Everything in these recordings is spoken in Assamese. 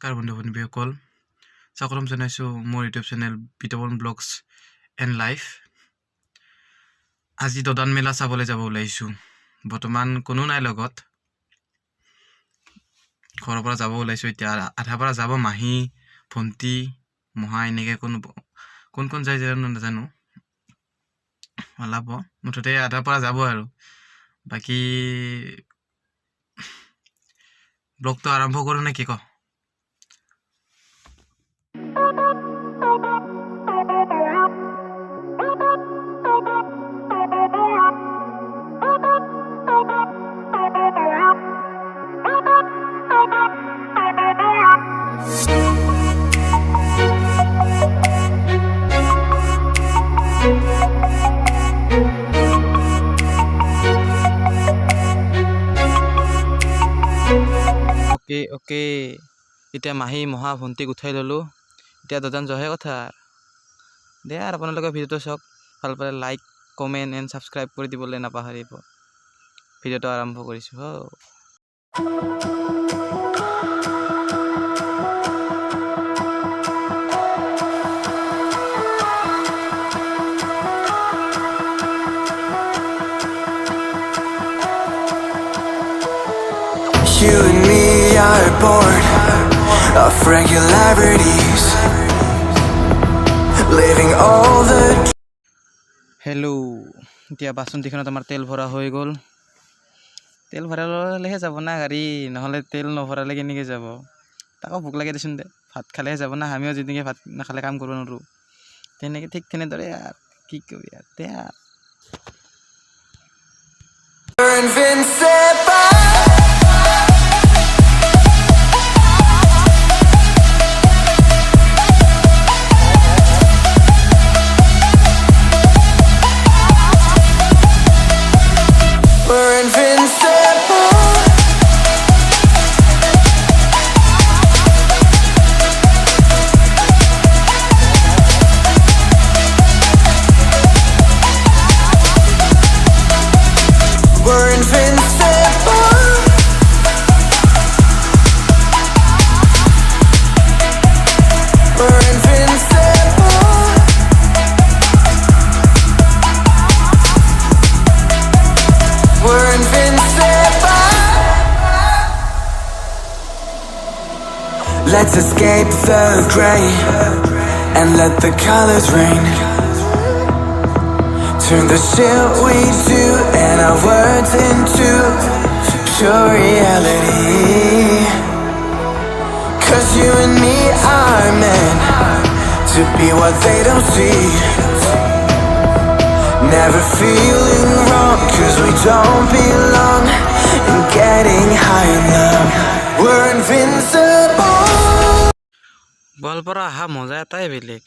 নমস্কাৰ বন্ধু বান্ধৱীসকল, স্বাগতম জনাইছোঁ মোৰ YouTube channel Bitopan vlogs and life. আজি দদান মেলা চাবলৈ যাব ওলাইছোঁ। বৰ্তমান কোনো নাই লগত, ঘৰৰ পৰা যাব ওলাইছোঁ। এতিয়া আধাৰ পৰা যাব মাহী, ভণ্টি, মহা এনেকৈ কোন কোন যায় জানো নাজানো, ওলাব। মুঠতে আধাৰ পৰা যাব আৰু বাকী ব্লগটো আৰম্ভ কৰোঁ নে কি ক? অ'কে এতিয়া মাহী মহা ভণ্টিক উঠাই ল'লোঁ। এতিয়া দদান যোৱাহে কথা দে। আৰু আপোনালোকে ভিডিঅ'টো চাওক, ভাল পালে লাইক কমেণ্ট এণ্ড ছাবস্ক্ৰাইব কৰি দিবলৈ নাপাহৰিব। ভিডিঅ'টো আৰম্ভ কৰিছোঁ হ। You and me are bored of regularities, living all the hello', এতিয়া বাচন্তিখনত আমাৰ তেল ভৰা হৈ গ'ল। তেল ভৰালেহে যাব না গাড়ী, নহ'লে তেল নভৰালে কেনেকৈ যাব? তাকো ভোক লাগে দেচোন দে, ভাত খালেহে যাব না। আমিও যেনেকৈ ভাত নাখালে কাম কৰিব নোৱাৰোঁ, তেনেকৈ ঠিক তেনেদৰে আৰু কি কবি আৰু দে। we're invincible. We're invincible. We're invincible. We're invincible. We're invincible. Let's escape the gray and let the colors rain. Turn the shit we do and our words into pure reality. 'Cause you and me are meant to be what they don't see. Never feeling wrong 'cause we don't belong. And getting high in love. We're invincible. Goalpara অহা মজা এটাই বেলেগ।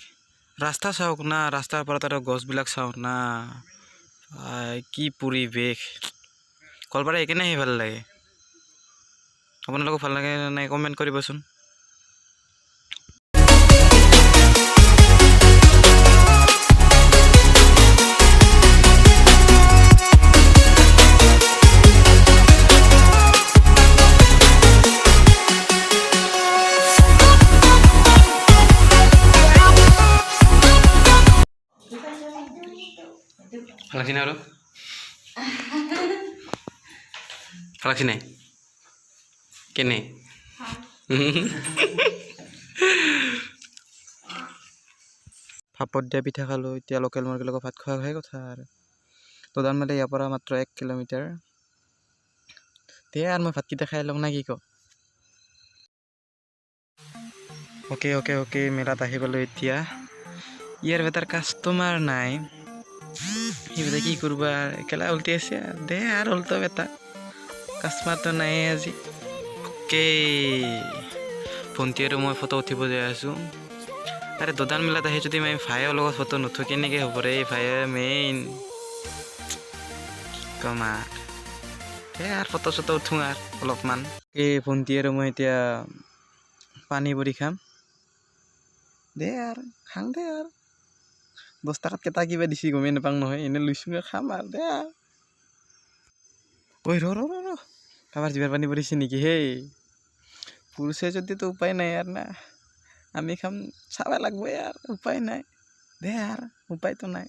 ৰাস্তা চাওক না, ৰাস্তাৰ পৰা তাৰ গছবিলাক চাওক না, কি পৰিৱেশ। গোৱালপাৰা এইকাৰণে আহি ভাল লাগে। আপোনালোকক ভাল লাগে নাই কমেণ্ট কৰিবচোন। ফালাক্সি নাই আৰু ফালাক্সি নাই কেনে ভাপত দিয়া পিঠা খালোঁ। এতিয়া লোকেল মুৰ্গীৰ লগত ভাত খোৱাহে কথা আৰু। দদান মেলা ইয়াৰ পৰা মাত্ৰ 1 কিলোমিটাৰ। দে আৰু মই ভাতকেইটা খাই লওঁ না কি ক? অ'কে মেলাত আহি পালোঁ এতিয়া। ইয়াৰ বেটাৰ কাষ্টমাৰ নাই, সেইবিলাক কি কৰবা একেলা উল্টি আছে দে। আৰু উল্টো বেটা কাষ্টমাৰটো নাই আজি। অ'কে, ভণ্টি আৰু মই ফটো উঠিব যাই আছোঁ। আৰে দদান মেলাত আহি যদি মই ভাইৰ লগত ফটো নুঠো কেনেকৈ হ'ব ৰে? ভাইৰ মেইন কি ক'ম আৰু ফটো চটো উঠো আৰু অলপমান। এই ভণ্টি আৰু মই এতিয়া পানী পুৰি খাম দে আৰু খাং দে। আৰু 10 টাকাত কেইটা কিবা দিছি গমেই নাপাং নহয়, এনে লৈছোঁ খাম আৰু দে। ঐ ৰ কাৰোবাৰ জিভাৰ পানী পৰিছে নেকি? হেই পুৰুষে যদি তো উপায় নাই আর না আমি খাম চাবা লাগবে আর উপায় নাই দে আর উপায় তো নাই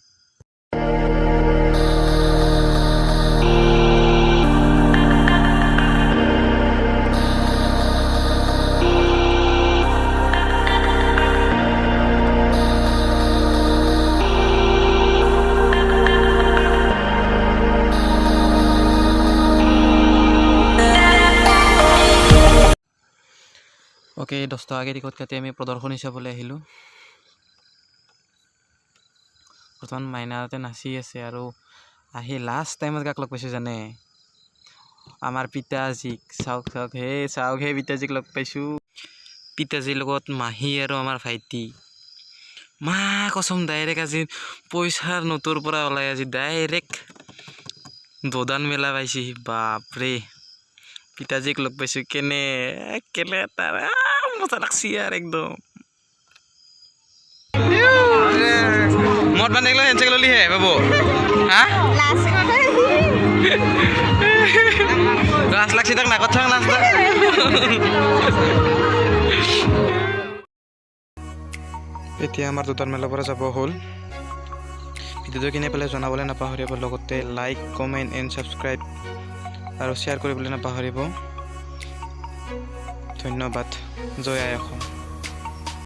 ওকে 10 টাকা টিকট কাটি আমি প্ৰদৰ্শনী চাবলৈ আহিলোঁ বৰ্তমান মাইনাতে নাচি আছে আৰু আহি লাষ্ট টাইমত কাক লগ পাইছোঁ জানে আমাৰ পিতাজীক চাওক হে পিতাজীক লগ পাইছোঁ পিতাজীৰ লগত মাহী আৰু আমাৰ ভাইটি মা কচম ডাইৰেক্ট আজি পইচাৰ নোটৰ পৰা ওলাই আজি ডাইৰেক্ট দোদান মেলা পাইছি বাপৰে পিতাজীক লগ পাইছোঁ কেনে তাৰ মজা লাগছি আর একদম মদ বান্ধি গেল হেণ্ডশেক ললি হে বাবু হ্যাঁ লাজ লাগছি তাক নাকত থাক লাজ এতিয়া আমাৰ দোদান মেলাৰ পৰা যাব হ'ল ভিডিঅ'টো কিনে পেলাই জনাবলৈ নাপাহৰিব লগতে লাইক কমেণ্ট এণ্ড ছাবস্ক্ৰাইব আৰু শ্বেয়াৰ কৰিবলৈ নাপাহৰিব ধন্যবাদ জয় আই অসম